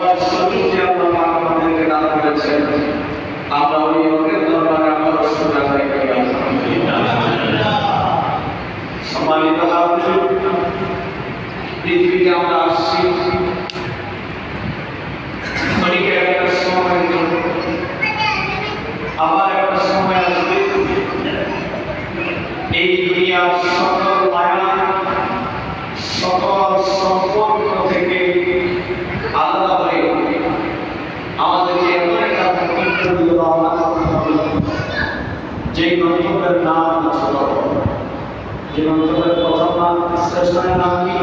যে আল্লাহ আমাদেরকে দান করেছেন, আমরা ওই লোকের দরবারে আমরা শুকর আদায় করি আলহামদুলিল্লাহ। সম্মানিত হাজির, পৃথিবীতে আমরা আসছি ক্ষণিকের একটা সময়ের জন্য, আবার একটা সময় আসবে এই দুনিয়ার সকল মায়া সকল সম্পর্ক থেকে আলাদা হয়ে আমাদেরকে এমন একটা গন্তব্য রওনা করতে হবে, যে গন্তব্যের নাম ছিল, যে গন্তব্যের প্রথম নাম শ্রেষ্ঠের নাম কি,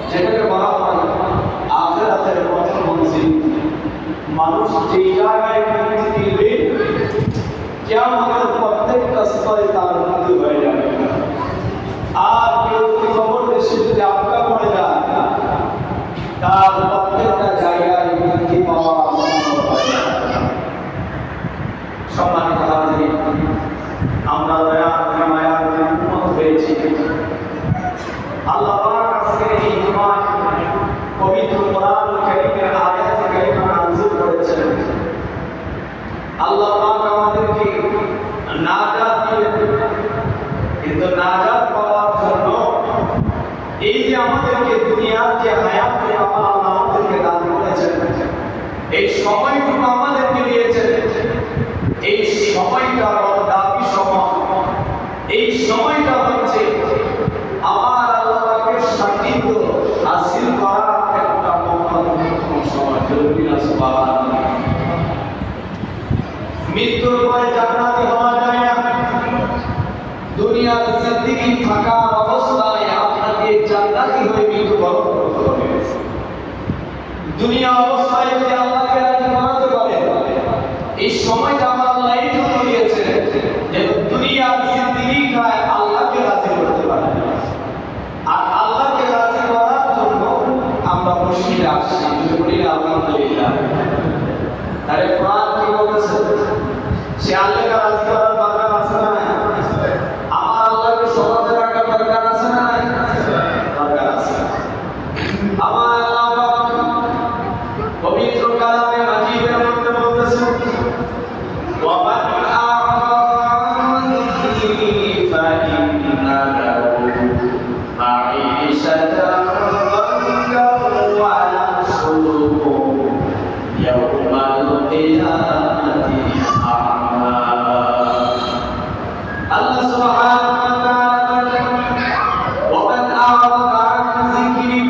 যেটাকে বলা হয় আখিরাতের প্রথম মঞ্জিল। মানুষ যেই জায়গায় মুক্তি পেবে, কিয়ামতের প্রত্যেকটা স্তরে তার মুক্তি হয়ে যাবে। আর কেউ যদি খবর দেশে যদি আটকা পড়ে যায়, তার প্রত্যেকটা জায়গায় মুক্তি পাওয়া সম্ভব হয় না। সম্মানিত হাজির, আমরা মায়ার উম্মত হয়েছি। আল্লাহ পাক আজকে এই জুমায় পবিত্র কোরআনুল কারীমের আয়াত কারিমা নাযিল করেছেন। আল্লাহ পাক আমাদেরকে নাজাত দিলেন, কিন্তু নাজাত পাওয়ার জন্য এই যে আমাদেরকে দুনিয়ার যে হায়াত আল্লাহ আমাদেরকে দান করেছেন, এই সময়টুকু আমাদেরকে দিয়েছেন, এই সময়টা বড় দাবি সময়। এই সময়টা হচ্ছে আমার আল্লাহ পাকের সান্নিধ্য হাসিল করার একটা মহত্বপূর্ণ সময়। সুবহানাল্লাহ। মৃত্যুর পরে জান্নাতে হওয়া যায় না। দুনিয়ার জিন্দেগি থাকা অবস্থায় আপনাকে জান্নাতি হয়ে মৃত্যুবরণ করতে হবে। দুনিয়া অবস্থায় যদি আল্লাহকে রাজি করাতে পারে, এই সময়টা আমার আল্লাহ এই জন্য দিয়েছেন যে দুনিয়ার জিন্দেগিটায় আল্লাহকে রাজি করতে পারে। আর আল্লাহকে রাজি করার জন্য আমরা মসজিদে আসছি, বলি আলহামদুলিল্লাহ। তাহলে কোরআন কি বলতেছে? সে আল্লাহকে রাজি করার দরকার আছে না? আমার আল্লাহকে সমাজে রাখার দরকার আছে না? দরকার আছে। আমার আল্লাহ পবিত্র কালামে মাজিদের মধ্যে বলতেছেন, ওয়ামান আ'রাদি ফাইন্না লাহু মাঈশাতান দানকা ওয়া নাহশুরুহু ইয়াওমাল কিয়ামাতি আ'মা। আল্লাহ সুবহানাহু ওয়া তাআলা ওয়ামান আ'রাদা আন যিকরি,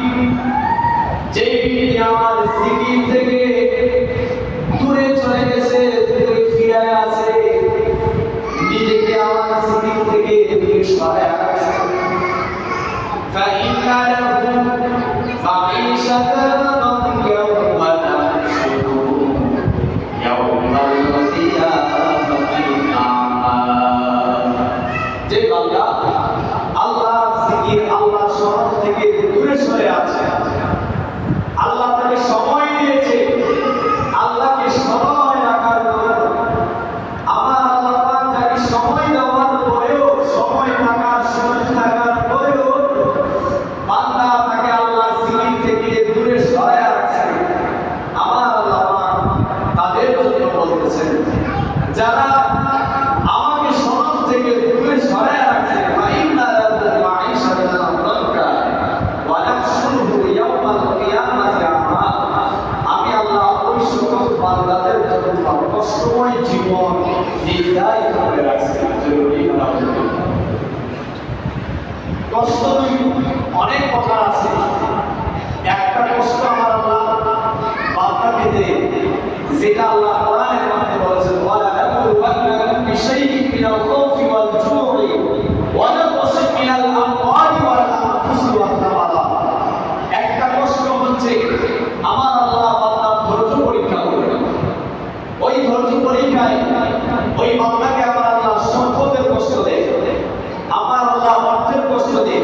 যে ব্যক্তি আমার জিকির থেকে দূরে চলে গেছে, দূরে ফিরে আসে, নিজেকে আমার জিকির থেকে দূরে সরায় রাখছে, ফাইন্না লাহু মাঈশাতান দানকা ওয়া নাহশুরুহু ইয়াওমাল কিয়ামাতি আ'মা। যে বান্দা আল্লাহ জিকির আল্লাহ স্মরণ থেকে দূরে সরে আছে, আল্লাহ তাকে সময় দিয়েছে আল্লাহকে স্মরণ রাখার জন্য, আমার আল্লাহ পাক তাকে সময় দেওয়ার পরেও, সময় থাকার সুযোগ থাকার পরেও বান্দা তাকে আল্লাহ জিকির থেকে দূরে সরায় রাখছে। আমার আল্লাহ পাক তাদের জন্য বলতেছেন, যারা আমাকে স্মরণ থেকে দূরে সরায় রাখছে, ফাইন্না লাহু মাঈশাতান দানকা ওয়া নাহশুরুহু ইয়াওমাল কিয়ামাতি আ'মা। আমি আল্লাহ ওই সকল বান্দাদের জন্য কষ্টময় জীবন নির্ধারিত করে রাখছি। কষ্ট অনেক কথা আছে, একটা কষ্ট আমার আল্লাহ বান্দাকে দেয়, যেটা আল্লাহ কোরআনের মধ্যে বলেছেন, ওয়ালা নাবলুওয়ান্নাকুম বিশাইইন মিনাল খাউফি ওয়াল জু'i ওয়া নাকসিন মিনাল আমওয়ালি ওয়াল আনফুসি ওয়াত সামারাত। একটা কষ্ট হচ্ছে আমার আল্লাহ বান্দার ধৈর্য পরীক্ষা করবেন। ওই ধৈর্য পরীক্ষায় ওই বান্দাকে আমার আল্লাহ সম্পদের কষ্ট দেয়, আমার আল্লাহ অর্থের কষ্ট দেয়,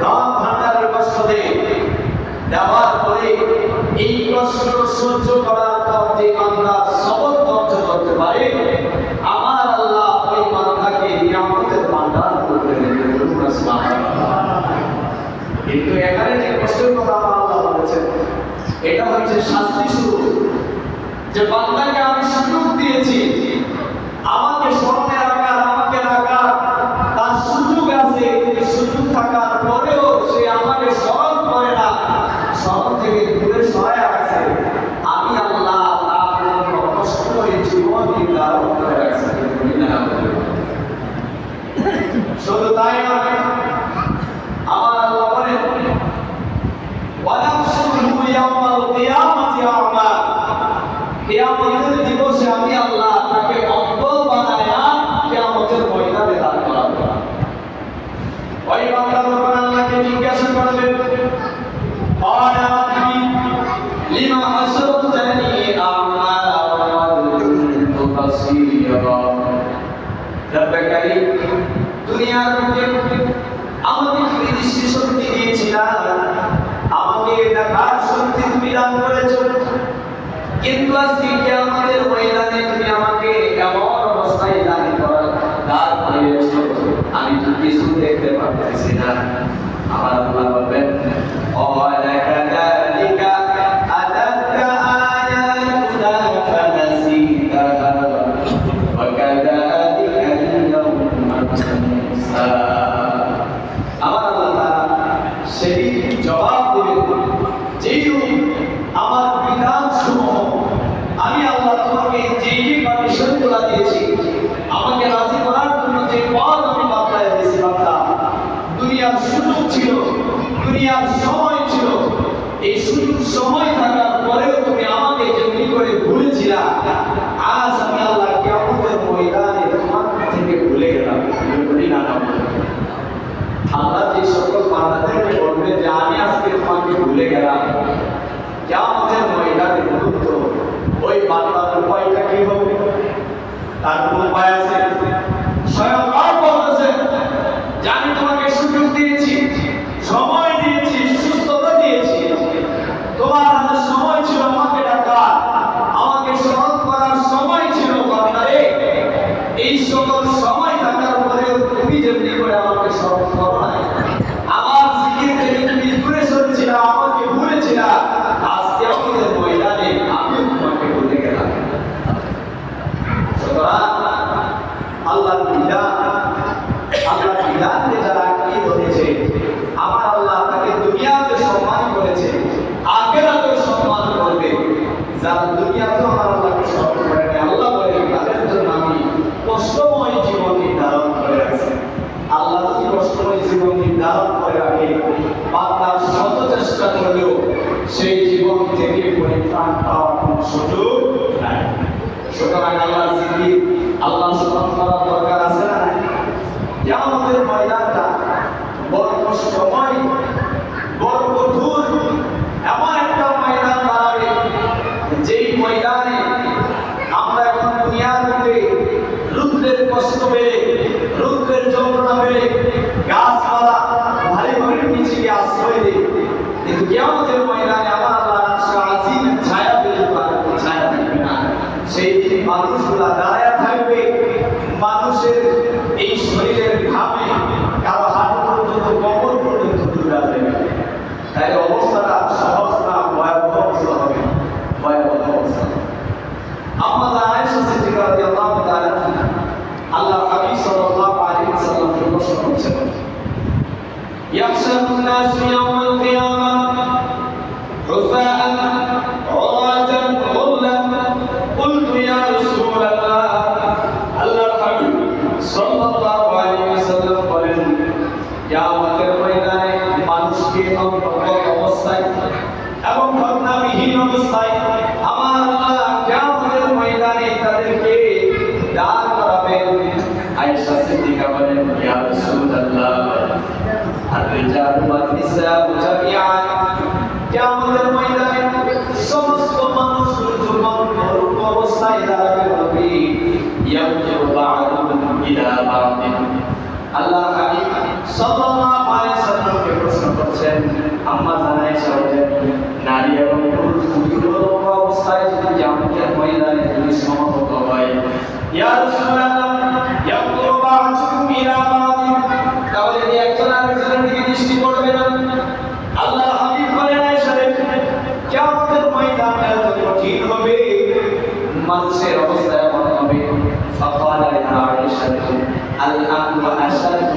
ধন ভান্ডারের কষ্ট দেয়। দেওয়ার পরে এই কষ্ট সহ্য করার পর যে বান্দা সবর ধৈর্য করতে পারে, আমার আল্লাহ ওই বান্দাকে নিয়ামতের ভান্ডার করে দেন। সুবহানাল্লাহ। কিন্তু এখানে যে কষ্টের কথা আমার আল্লাহ বলেছেন, এটা হচ্ছে শাস্তি শুরু, যে বান্দাকে আমি সুযোগ দিয়েছি আমাকে স্মরণে রাখার, আমাকে রাখার, তার সুযোগ আছে, সুযোগ থাকার পরেও সে আমাকে স্মরণ করে না, স্মরণ থেকে দূরে সরে আছে। আমি আল্লাহ তার জন্য কষ্ট করে জীবন নির্ধারণ করে রাখছি। শুধু তাই নয়, আমার আল্লাহ বলেন ওয়ানাহশুরুহু ইয়াওমাল কিয়ামাতি আ'মা, কিয়ামতের দিবসে আমি আল্লাহ তাকে অন্ধ বানায়া কিয়ামতের ময়দানে দাঁড় করাবো। ওই বান্দার উপর আল্লাহকে জিজ্ঞাসা করবে, ক্বালা রাব্বি লিমা হাশারতানি আ'মা ওয়া ক্বাদ কুনতু বাসীরা। রব্বে কারীম, দুনিয়ার বুকে আমাকে তুমি দৃষ্টিশক্তি দিয়েছিলা, আমাকে দেখার শক্তি তুমি দান করেছো, কিন্তু আজকে কিয়ামতের ময়দানে তুমি আমাকে এমন অবস্থায় দাঁড় করিয়েছো আমি তো কিছু দেখতে পাচ্ছি না। আমার আল্লাহ বলবেন, ক্বালা কাযালিকা আতাকা আয়াতুনা ফানাসিতাহা ওয়া কাযালিকা আল-ইয়াওমা তুনসা। আমার আল্লাহ তাআলা সেই জবাব দেবেন, যেই আমার বিধানসমূহ আমি আল্লাহ তোমাকে যেই কন্ডিশনগুলো দিয়েছি, আমাকে রাজি করার জন্য যে পথ আমি বাতলায় দিয়েছি, বান্দা দুনিয়ার সুযোগ ছিল, দুনিয়ার সময় ছিল, এই সুযোগ সময় থাকার পরেও তুমি আমাকে যেমনি করে ভুলেছিলা, আজ আমি আল্লাহ কিয়ামতের ময়দানে তোমার থেকে ভুলে গেলাম। আল্লাহ যে সকল বান্দাদেরকে বলবে যে আমি আজকে তোমাকে ভুলে গেলাম, কিয়ামতের ময়দানে বলুন তো ওই বান্দার উপায়টা কি হবে? তার কোন উপায় আছে? স্বয়ং আল্লাহ বলতেছেন যে আমি তোমাকে সুযোগ দিয়েছি, সময় দিয়েছি, সুস্থতা দিয়েছি, তোমার হাতে সময় ছিল আমাকে ডাকার, আমাকে স্মরণ করার সময় ছিল। বান্দারে, এই সকল সময় থাকার পরেও তুমি যেমনি করে আমাকে স্মরণ করো না, আমার জিকির থেকে তুমি দূরে সরছিলে, আমাকে ভুলেছিলে, আজকে আমাদের ময়দানে আমিও তোমাকে ভুলে গেলাম। সুতরাং আল্লাহর বিধানকে যারা আঁকড়ে ধরেছে, আমার আল্লাহ তাকে দুনিয়াতে সম্মান করেছে, আখিরাতেও সম্মান করবে। যারা দুনিয়াতেও আমার আল্লাহকে স্মরণ করে না, আল্লাহ বলে তাদের জন্য আমি কষ্টময় জীবন নির্ধারণ করে রাখছি। আল্লাহ যদি কষ্টময় জীবন নির্ধারণ করে রাখে, বান্দা শত চেষ্টা করলেও সেই জীবন থেকে পরিত্রাণ পাওয়ার কোনো সুযোগ নাই। সুতরাং আল্লাহর জিকির, আল্লাহ স্মরণ করার দরকার আছে না নাই? কিয়ামতের ময়দানটা বড় কষ্টময়, বড় কঠোর, এমন একটা ময়দান দাঁড়াবে যেই ময়দানে আমরা এখন দুনিয়ার মধ্যে রুদ্রের কষ্ট পেলে, রুদ্রের যন্ত্রণা পেলে গাছপালা ভারী ভারী নিচে গিয়ে আশ্রয় দিই, কিন্তু কিয়ামতের ময়দানে আমার আল্লাহ আজিম ছায়া পেলে ছায়া থাকবে না। সেই দিন মানুষগুলা দাঁড়ায় থাকবে, মানুষের এই শরীরের ঘামে কারো হাঁটু পর্যন্ত, কবর পর্যন্ত ডুবে যাবে। তাই অবস্থাটা সহজ না, ভয়াবহ অবস্থা হবে, ভয়াবহ অবস্থা। আম্মা আয়েশা সিদ্দিকা রাদিয়াল্লাহু তাআলা আল্লাহ হাবিব সাল্লাল্লাহু আলাইহি ওয়াসাল্লামকে প্রশ্ন করছেন, ইয়াহশারুন নাস ইয়াওমাল কিয়ামাহ হুফাআন উরাতান গুরলান। قلت يا رسول الله, আল্লাহর হাবিব সাল্লাল্লাহু আলাইহি ওয়াসাল্লাম বলেন, কিয়ামতের ময়দানে মানুষকে অন্তর্গত অবস্থায় এবং ঘটনাবিহীন অবস্থায় আমার আল্লাহ কিয়ামতের ময়দানে তাদেরকে দাঁড় করাবেন। আয়েশা সিদ্দিকা বলেন, ইয়া রাসূলুল্লাহ, আর-রিজালু ওয়ান-নিসাউ জামিআন, কিয়ামতের ময়দানে সমস্ত মানুষ যুবক অবস্থায় দাঁড়াবে, নবী ইয়ানজুরু বা'দুহুম ইলা বা'দিন। আল্লাহ হাবিব সাল্লাল্লাহু আলাইহি ওয়াসাল্লামকে প্রশ্ন করছেন, আম্মা আয়েশা বলেন, নারী এবং পুরুষ দুটো অবস্থায় যদি কিয়ামতের ময়দানে যদি সমবেত হয়, ইয়া রাসূলুল্লাহ ইয়ানজুরু বা'দুহুম ইলা বা'দিন, তাহলে কি একজন আরেকজনের দিকে দৃষ্টি পড়বে না? আল্লাহ হাবিব বলেন, আয়েশা কিয়ামত মানুষের অবস্থা এমন হবে فقال يا عائشة الأمر أشد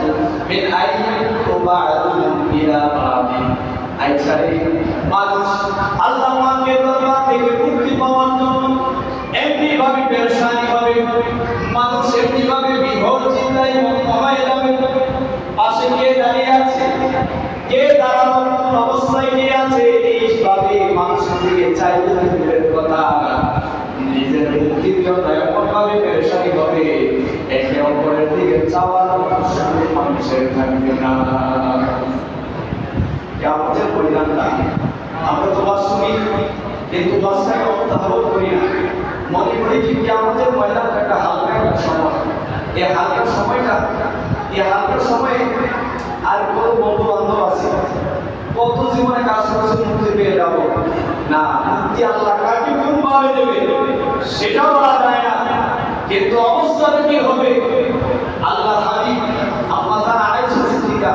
من أن يكون بعضهم إلى بعض আয়েশা মানুষ আল্লাহ পাকের দরবার থেকে মুক্তি পাওয়ার জন্য এমনি ভাবে পেরেশানি হবে মানুষ এমনি ভাবে বিভোর চিন্তায় মগ্ন হয়ে যাবে পাশে কে দাঁড়িয়ে আছে কে দাঁড়ানোর কোন অবস্থায় কে আছে এইভাবে মানুষের দিকে চাইতে দূরের কথা নিজের মুক্তির জন্য এমন ভাবে পেরেশানি হবে একে অপরের দিকে চাওয়ার মানুষের থাকবে না কিয়ামতের পরিণামটা আমরা তো বাস শুনি কিন্তু বাসটাকে অনুধাবন করি না মনে করি যে কিয়ামতের ময়দানটা একটা হালকা একটা সময় এই হালকা সময়ে আর কত বন্ধু বান্ধব আছে কত জীবনে কাজ করছে মুক্তি পেয়ে যাব না মুক্তি আল্লাহ কাকে কোন ভাবে দেবে সেটাও বলা যায় না কিন্তু অবস্থাটা কি হবে আল্লাহ হাবিব আম্মা জান আয়েশা সিদ্দিকা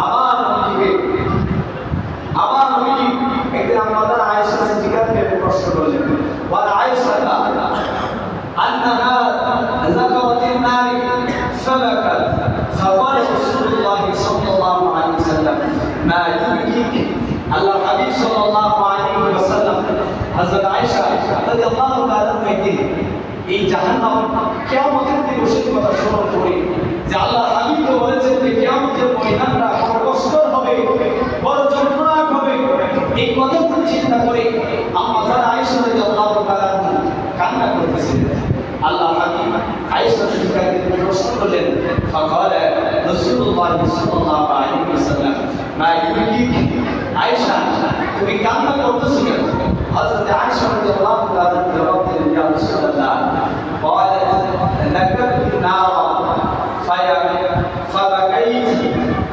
আমার নবীজি একদিন আম্মা জান আয়েশা সিদ্দিকাকে প্রশ্ন করলেন ওয়া আয়েশা আন্নাহা যাকারাতিন নারি ফাবাকাত فقال رسول الله صلى الله عليه وسلم ما يبكيك আল্লাহ হাবিব সাল্লাল্লাহু আলাইহি ওয়াসাল্লাম হযরত আয়েশা রাদিয়াল্লাহু তাআলা বলেন এই জাহান্নাম কিয়ামতের দিবসের কথা স্মরণ করে যে আল্লাহ হাবিব তো বলেছেন যে কিয়ামতের ময়দানটা বড় কষ্টের হবে বড় যন্ত্রণার হবে এই কথাগুলো চিন্তা করে আম্মা জান আয়েশা রাদিয়াল্লাহু তাআলা কান্না করতেছিলেন আল্লাহ হাবিব আয়েশা সিদ্দিকাকে প্রশ্ন করলেন فقال رسول الله صلى الله عليه وسلم ما يبكيك আয়েশা তুমি কান্না করতেছো কেন হযরত আয়েশা রাদিয়াল্লাহু তাআলা জবাব দিলেন ইয়া রাসূলুল্লাহ قالت ذكرت النار فبكيت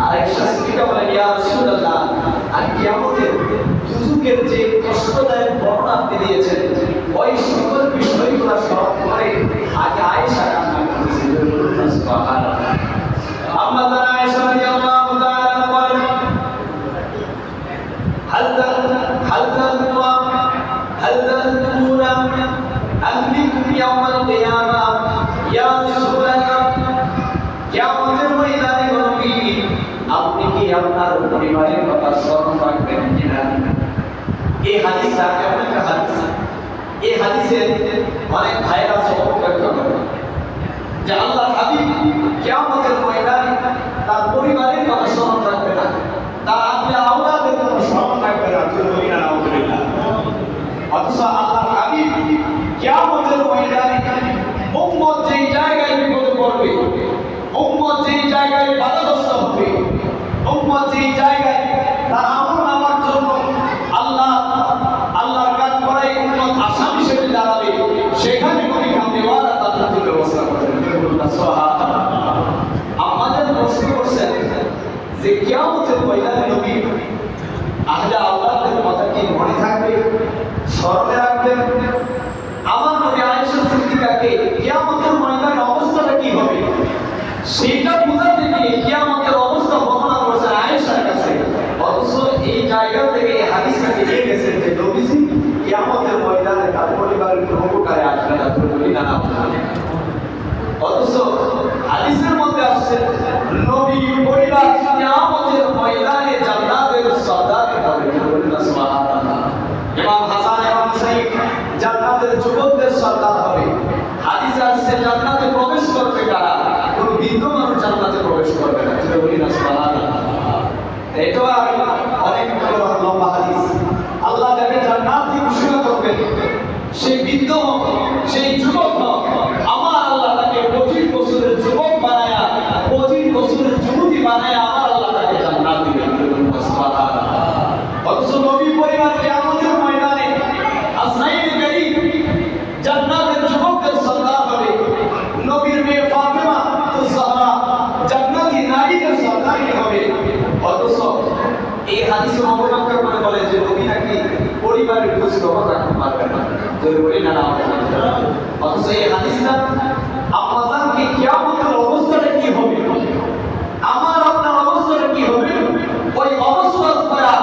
আয়েশা সিদ্দিকা বলেন ইয়া রাসূলুল্লাহ আমি কিয়ামতের দুজকের যে কষ্টদায়ক বর্ণনা আপনি দিয়েছেন ওই সকল বিষয়গুলো স্মরণ করে আগে আয়েশা কান্না করতেছিলেন সুবহানাল্লাহ আম্মা জান আয়েশা রাদিয়াল্লাহু তাআলা বলেন هل تذكرون أنكم يوم القيامة يا رسول الله কিয়ামতের ময়দানে নবী আপনি কি আপনার পরিবারের কথা স্মরণ রাখবেন কিনা এই হাদিসটা কেমন একটা হাদিস এই হাদিসের অনেক ভাইরা ব্যাখ্যা করে যে আল্লাহ হাবিব কিয়ামতের ময়দানে তার পরিবারের কথা স্মরণ রাখবে না তার আপনি আওলাদের কথা স্মরণ রাখবে না আলহামদুলিল্লাহ অথচ আল্লাহ হাবিব কিয়ামতের ময়দানে উম্মত যেই জায়গায় বিপদে পড়বে উম্মত যেই জায়গায় বাধাগ্রস্ত হবে উম্মত যেই জায়গায় তার আমলনামার জন্য আল্লাহর কাজ করাই উম্মত আসামি হিসেবে দাঁড়াবে সেখানে পরীক্ষা দেওয়ার তার ব্যবস্থা করবেন সুবহানাল্লাহ আমাদের প্রশ্ন করছেন যে কিয়ামতের ময়দানে নবী আহলে আওলাদের কথা কি মনে থাকবে স্মরণে রাখবেন আমার নবী আয়েশা সিদ্দিকাকে কিয়ামতের ময়দানে অবস্থাটা কি হবে সেটা বুঝাতে গিয়ে কিয়ামতের অবস্থা বর্ণনা করেছেন আয়েশার কাছে অথচ এই জায়গা থেকে এই হাদিসটাকে নিয়ে গেছেন যে নবীজি কিয়ামতের ময়দানে তার পরিবারের উপকারে আসবেন না বলি না অথচ হাদিসের মধ্যে আসছে নবী পরিবার কিয়ামতের ময়দানে জান্নাতের সরদার হবে সুবহানাল্লাহ ইমাম হাসান ইমাম হুসাইন জান্নাতের যুবকদের সরদার হবে হাদিসে আসছে জান্নাতে প্রবেশ করবে কারা কোন বৃদ্ধ মানুষ জান্নাতে প্রবেশ করবে না বলি না সুবহানাল্লাহ এটা অনেক লম্বা হাদিস আল্লাহ যাকে জান্নাতে ঘোষণা করবেন সেই বৃদ্ধ সেই যুবক আমার আল্লাহ তাকে 25 বছরের যুবক বানায়া 25 বছরের যুবতী বানায়া আমার আল্লাহ তাকে জান্নাত দিবেন সুবহানাল্লাহ অথচ নবী পরিবার কিয়ামতের ময়দানে আসনাইদ গরীব জান্নাতের যুবকদের সরদার হবে নবীর মেয়ে ফাতেমা তুজহরা জান্নাতি নারীদের সরদার হবে অথচ এই হাদিসে অবলম্বন করে বলে যে নবী নাকি পরিবারের খোঁজ খবর রাখতে পারবে না যদি বলি না অথচ এই হাদিসটা আপনাদেরকে কিয়ামতের অবস্থাটা কি হবে আমার আপনার অবস্থাটা কি হবে ওই অবস্থার দ্বারা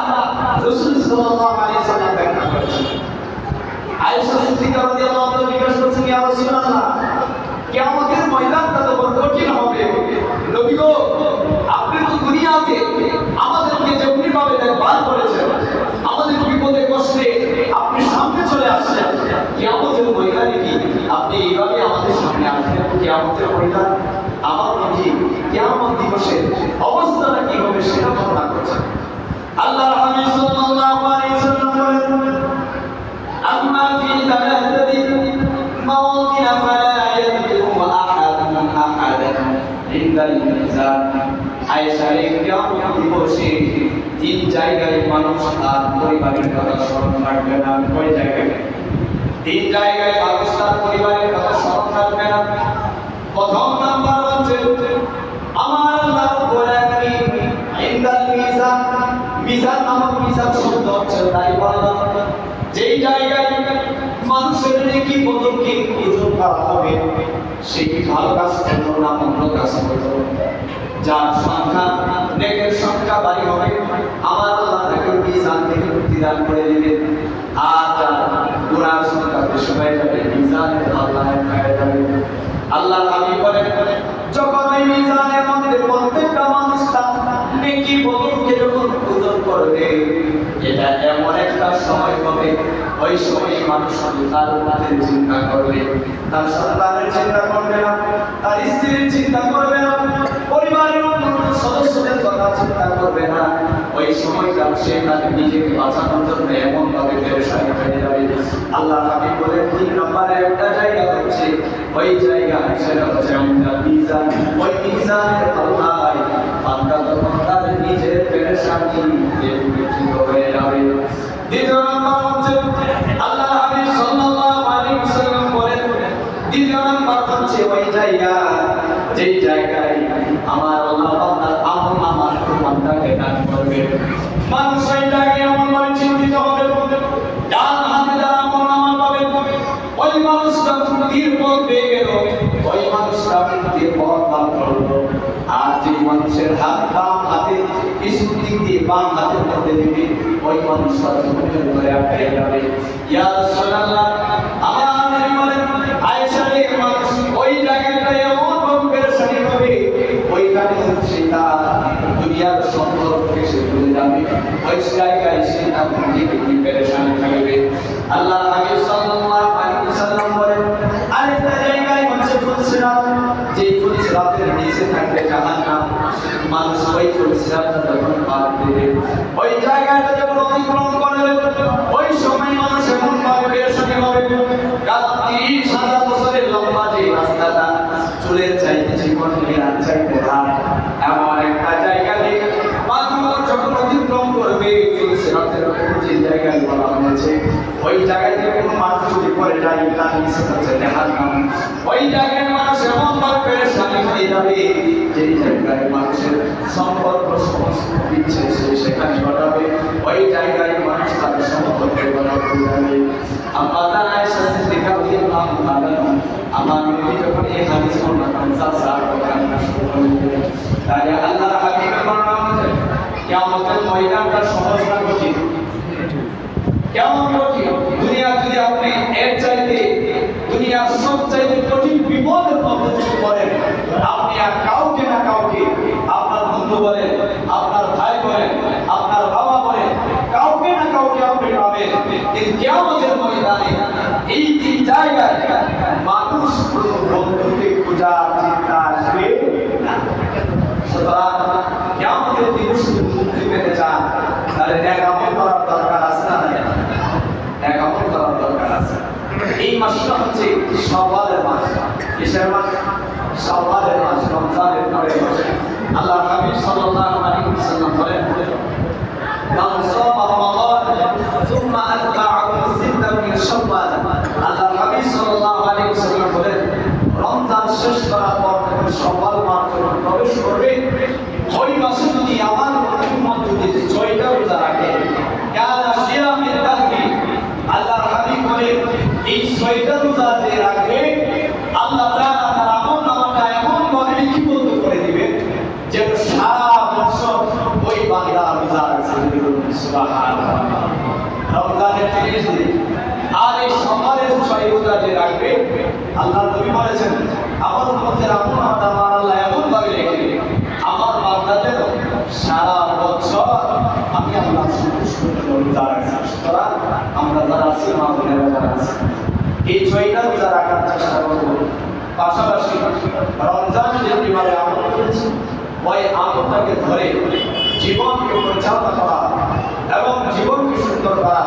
রাসূল সাল্লাল্লাহু আলাইহি ওয়াসাল্লাম ব্যাখ্যা করেছেন আয়েশা সিদ্দিকা রাদিয়াল্লাহু তাআলা জিজ্ঞাসা কিয়ামতের ময়দান আমার নবী কিয়ামত দিবসের অবস্থাটা কি হবে সেটা বর্ণনা করেছেন। আল্লাহর হাবিব সাল্লাল্লাহু আলাইহি ওয়াসাল্লাম বলেন, আম্মা ফি তালাতাতি মাওতিন ফালা ইয়াদরু আহাদুন আহাদান ইনদাল মিজান। আয়েশা রে, কিয়ামত দিবসে তিন জায়গায় মানুষ তার পরিবারের কথা স্মরণ রাখবে না। কয় জায়গায়? তিন জায়গায় মানুষ তার পরিবারের কথা স্মরণ রাখবে না। প্রথম নাম্বার হচ্ছে আমার আল্লাহ রাব্বুল আলামিন ইনদাল মিজান। মিজান নামক মিজান শব্দ হচ্ছে তাই বলা, যেই জায়গায় মানুষের নেকি বদলকে ওজন করা হবে, সে কি ভালো কাজ করলো না মন্দ কাজ করলো, যার সংখ্যা নেকের সংখ্যা বাড়ি হবে আমার আল্লাহ তাকে মিজান থেকে মুক্তিদান করে দিবেন। আর যার গুনাহ সংখ্যা বেশি হয়ে যাবে মিজানে আল্লাহ হয়ে যাবে। আল্লাহ হাবিব বলেন, যখন ওই মিজানের মধ্যে প্রত্যেকটা মানুষ তার নেকি বদলকে যখন ওজন করবে, এটা এমন একটা সময় হবে, ওই সময় মানুষ শুধু তার উম্মতের চিন্তা করবে, তার সন্তানের চিন্তা করবে না, তার স্ত্রীর চিন্তা করবে না, পরিবারের অন্যান্য সদস্যদের কথা চিন্তা করবে না। ওই সময়টা সে তার নিজেকে বাঁচানোর জন্য এমন ভাবে পেরেশানি হয়ে যাবে। আল্লাহ হাবিব বলেন, তিন নম্বরে একটা জায়গা হচ্ছে ওই জায়গা, সেটা হচ্ছে আমাদের মিজান। ওই মিজানের পাল্লায় বান্দা তখন তার নিজের পেরেশানি বিচ্ছিন্ন হয়ে যাবে। দ্বিতীয় নম্বর হচ্ছে আল্লাহ হাবিব সাল্লাল্লাহু আলাইহি ওয়াসাল্লাম বলেন, দ্বিতীয় নম্বর হচ্ছে ওই জায়গা, যেই জায়গায় আমার আল্লাহ বান্দার আমলনামার বান্দাকে দান করবে। মানুষ ওই জায়গায় এমনভাবে চিন্তিত হবে, ডান হাতে যারা আমলনামা পাবে ওই মানুষটা মুক্তির পথ পেয়ে গেল, ওই মানুষটা মুক্তির পথ লাভ করলো। আর যে মানুষের হাত বাম হাতে কিছু দিক দিয়ে বাম হাতের মধ্যে দিবে, ওই মানুষটা জমিনের উপরে আটকে যাবে। ইয়া রাসূলুল্লাহ, আমার নবী বলেন, আয়েশা রে, মানুষ ওই জায়গাটায় এমন ভাবে পেরেশানি হবে, ওইখানে হচ্ছে তার দুনিয়ার সম্পর্কে সে ভুলে যাবে, ওই জায়গায় সে তার নিজেকে কি পেরেশানি থাকবে। আল্লাহ হাবিব সাল্লাল্লাহু আলাইহি ওয়াসাল্লাম বলেন, আরেকটা জায়গায় হচ্ছে ফুলসিরাত, যে ফুলসিরাতের নিচে থাকবে জাহান্নাম। মানুষ ওই ফুলসিরাতটা যখন পার দিবে, ওই জায়গাটা যখন অতিক্রম করবে, ওই সময় মানুষ এমন ভাবে পেরেশানি হবে, কারণ 30,000 বছরের লম্বা যে রাস্তাটা চুলের চাইতে জীবন ঘেরার চাইতে হার, এমন একটা জায়গা দিয়ে মানুষ যখন অতিক্রম করবে, ফুলসিরাতের উপর যে জায়গায় বলা হয়েছে, ওই জায়গায় কোনো মানুষ যদি পড়ে যায়, তার নিচে হচ্ছে জাহান্নাম। ওই জায়গায় মানুষ এমন ভাবে পেরেশানি হয়ে যাবে, যেই জায়গায় মানুষের সম্পর্ক সমস্ত বিচ্ছেদ সেখানে ঘটাবে, ওই জায়গায় মানুষ তাদের সম্পর্কের কথা ভুলে যাবে। আমাদের আয়েশা সিদ্দিকা রাদিয়াল্লাহু তাআলা আমার নবী যখন এই হাদিস বর্ণনা করেন, সার বর্ণনা শুরু করলেন, তাই আল্লাহর হাবিবের বর্ণনা অনুযায়ী কিয়ামতের ময়দানটা সহজ না কঠিন? কেমন কঠিন? দুনিয়া যদি আপনি এর চাইতে দুনিয়ার সবচাইতে কঠিন বিপদের মধ্যে যদি পড়েন, আপনি আর কাউকে না কাউকে, আপনার বন্ধু বলেন, আপনার ভাই বলেন, আপনার বাবা বলেন, কাউকে না কাউকে আপনি পাবেন। কিন্তু কিয়ামতের ময়দানে এই তিন জায়গায় মানুষ কোনো বন্ধুকে খোঁজার চিন্তা আসবে না। সুতরাং কিয়ামতের দিন শুধু মুক্তি পেতে চান, তাহলে এক আমল করার দরকার আছে না? এক আমল করার দরকার আছে। এই মাসটা হচ্ছে শাওয়ালের মাস। কিসের মাস? শাওয়ালের মাস, রমজানের পরের মাস। আল্লাহ হাবিব সাল্লাল্লাহু আলাইহি ওয়াসাল্লাম বলেন, মান সামা রমাদান সুম্মা আতবা'াহু সিত্তান মিন শাওয়াল। আল্লাহ হাবিব সাল্লাল্লাহু আলাইহি ওয়াসাল্লাম বলেন, রমজান শেষ করার পর যখন শাওয়াল মাস যখন প্রবেশ করবে, ওই মাসে যদি আমার উম্মত যদি 6টা রোজা রাখে, কানা সিয়ামিল দাহরি, আল্লাহর হাবিব বলেন, এই 6টা রোজা যে রাখবে, আল্লাহ তাআলা তার আমলনামাটা এমন ভাবে লিপিবদ্ধ করে দিবেন যে সারা বছর ওই বান্দা রোজা রাখছে। সুবহানাল্লাহ। রমজানের 30 দিন আর এই শাওয়ালের 6 রোজা যে রাখবে, আল্লাহর নবী বলেছেন, আমার উম্মতের আমলনামাটা আমার আল্লাহ এমন ভাবে লিখে দিবেন, আমার বান্দা যেন সারা বছর আমি আল্লাহ সন্তুষ্ট রোজা রাখছি। সুতরাং আমরা যারা আছি, মা বোনেরা যারা আছি, এই 6টা রোজা রাখার চেষ্টা করবো। পাশাপাশি রমজান যে কিভাবে আমল করেছি ওই আমলটাকে ধরে জীবনকে পরিচালনা করা এবং জীবনকে সুন্দর করা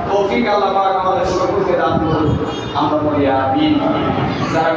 তৌফিক আল্লাহ পাক আমাদের সকলকে দান করুন। আমরা বলি আমিন। যারা